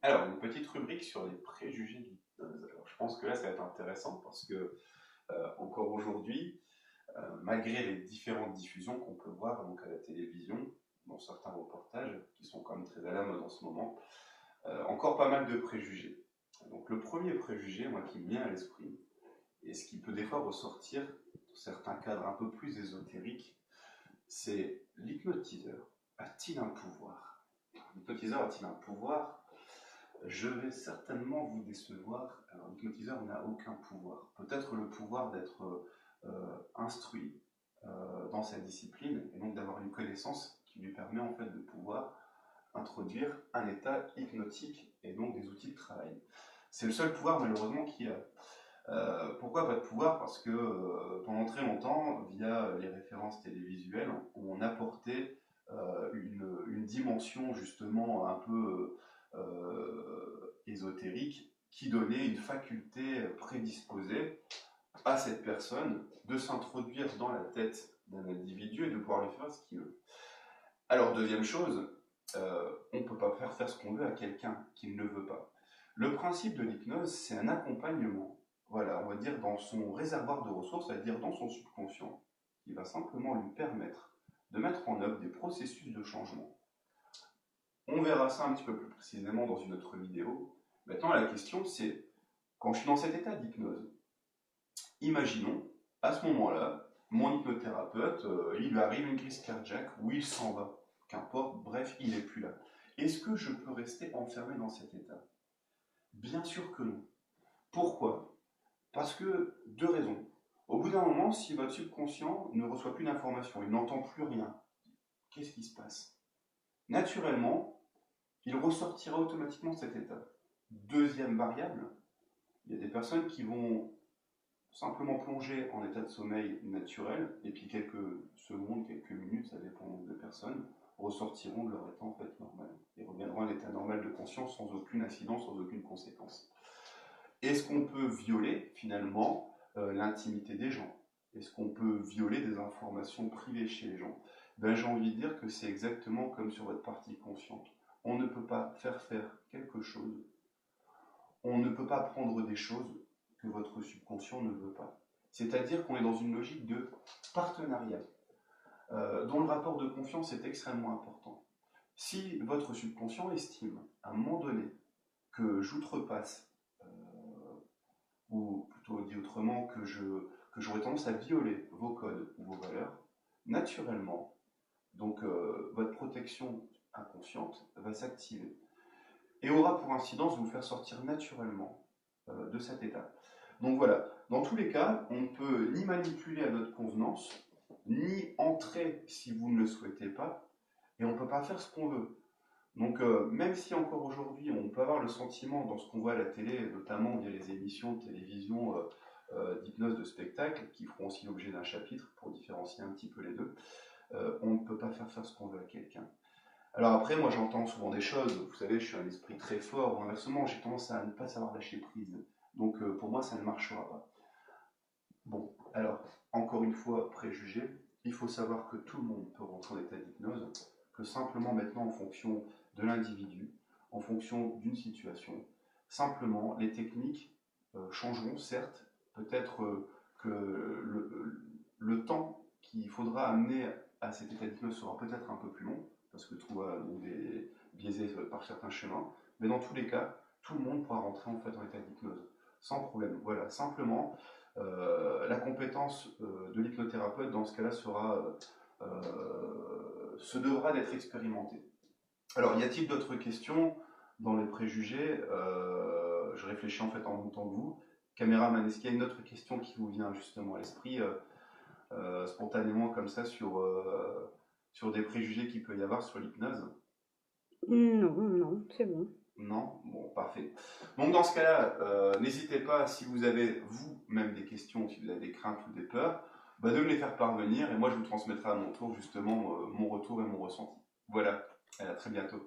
Alors, une petite rubrique sur les préjugés de l'hypnose. Alors, je pense que là, ça va être intéressant parce que, encore aujourd'hui, malgré les différentes diffusions qu'on peut voir donc, à la télévision, dans certains reportages, qui sont quand même très à la mode en ce moment, encore pas mal de préjugés. Donc, le premier préjugé, moi, qui me vient à l'esprit, et ce qui peut des fois ressortir dans certains cadres un peu plus ésotériques, c'est l'hypnotiseur a-t-il un pouvoir? L'hypnotiseur a-t-il un pouvoir? Je vais certainement vous décevoir. Alors, l'hypnotiseur n'a aucun pouvoir. Peut-être le pouvoir d'être instruit dans sa discipline et donc d'avoir une connaissance qui lui permet en fait de pouvoir introduire un état hypnotique et donc des outils de travail. C'est le seul pouvoir malheureusement qu'il a. Pourquoi pas de pouvoir? Parce que pendant très longtemps, via les références télévisuelles, on apportait une dimension justement un peu ésotérique qui donnait une faculté prédisposée à cette personne de s'introduire dans la tête d'un individu et de pouvoir lui faire ce qu'il veut. Alors, deuxième chose, on ne peut pas faire ce qu'on veut à quelqu'un qui ne le veut pas. Le principe de l'hypnose, c'est un accompagnement, voilà, on va dire dans son réservoir de ressources, c'est-à-dire dans son subconscient, qui va simplement lui permettre de mettre en œuvre des processus de changement. On verra ça un petit peu plus précisément dans une autre vidéo. Maintenant, la question, c'est, quand je suis dans cet état d'hypnose, imaginons, à ce moment-là, mon hypnothérapeute, il lui arrive une crise cardiaque ou il s'en va, qu'importe, bref, il n'est plus là. Est-ce que je peux rester enfermé dans cet état? Bien sûr que non. Pourquoi? Parce que, deux raisons. Au bout d'un moment, si votre subconscient ne reçoit plus d'informations, il n'entend plus rien, qu'est-ce qui se passe? Naturellement, il ressortira automatiquement de cet état. Deuxième variable, il y a des personnes qui vont simplement plonger en état de sommeil naturel, et puis quelques secondes, quelques minutes, ça dépend des personnes, ressortiront de leur état en fait normal, et reviendront à un état normal de conscience sans aucune incidence, sans aucune conséquence. Est-ce qu'on peut violer finalement l'intimité des gens? Est-ce qu'on peut violer des informations privées chez les gens? Ben, j'ai envie de dire que c'est exactement comme sur votre partie consciente. On ne peut pas faire quelque chose, on ne peut pas prendre des choses que votre subconscient ne veut pas. C'est-à-dire qu'on est dans une logique de partenariat, dont le rapport de confiance est extrêmement important. Si votre subconscient estime, à un moment donné, que j'outrepasse, ou plutôt dit autrement, que j'aurais tendance à violer vos codes ou vos valeurs, naturellement, donc votre protection inconsciente va s'activer et aura pour incidence de vous faire sortir naturellement de cet état. Donc voilà, dans tous les cas, on ne peut ni manipuler à notre convenance, ni entrer si vous ne le souhaitez pas, et on ne peut pas faire ce qu'on veut. Donc même si encore aujourd'hui on peut avoir le sentiment dans ce qu'on voit à la télé, notamment via les émissions de télévision d'hypnose de spectacle, qui feront aussi l'objet d'un chapitre pour différencier un petit peu les deux, on ne peut pas faire ce qu'on veut à quelqu'un. Alors après, moi j'entends souvent des choses, vous savez, je suis un esprit très fort, ou inversement, j'ai tendance à ne pas savoir lâcher prise. Donc pour moi, ça ne marchera pas. Bon, alors, encore une fois, préjugé, il faut savoir que tout le monde peut rentrer en état d'hypnose, que simplement maintenant, en fonction de l'individu, en fonction d'une situation, simplement, les techniques changeront, certes, peut-être que le temps qu'il faudra amener à cet état d'hypnose sera peut-être un peu plus long, parce que tout va donc biaisé par certains chemins, mais dans tous les cas, tout le monde pourra rentrer en fait en état d'hypnose, sans problème. Voilà, simplement, la compétence de l'hypnothérapeute dans ce cas-là se devra d'être expérimentée. Alors, y a-t-il d'autres questions dans les préjugés? Je réfléchis en fait en même temps que vous. Caméraman, est-ce qu'il y a une autre question qui vous vient justement à l'esprit spontanément comme ça sur des préjugés qu'il peut y avoir sur l'hypnose? Non, non, c'est bon. Non? Bon, parfait. Donc dans ce cas-là, n'hésitez pas, si vous avez vous-même des questions, si vous avez des craintes ou des peurs, bah, de me les faire parvenir et moi je vous transmettrai à mon tour justement mon retour et mon ressenti. Voilà, à très bientôt.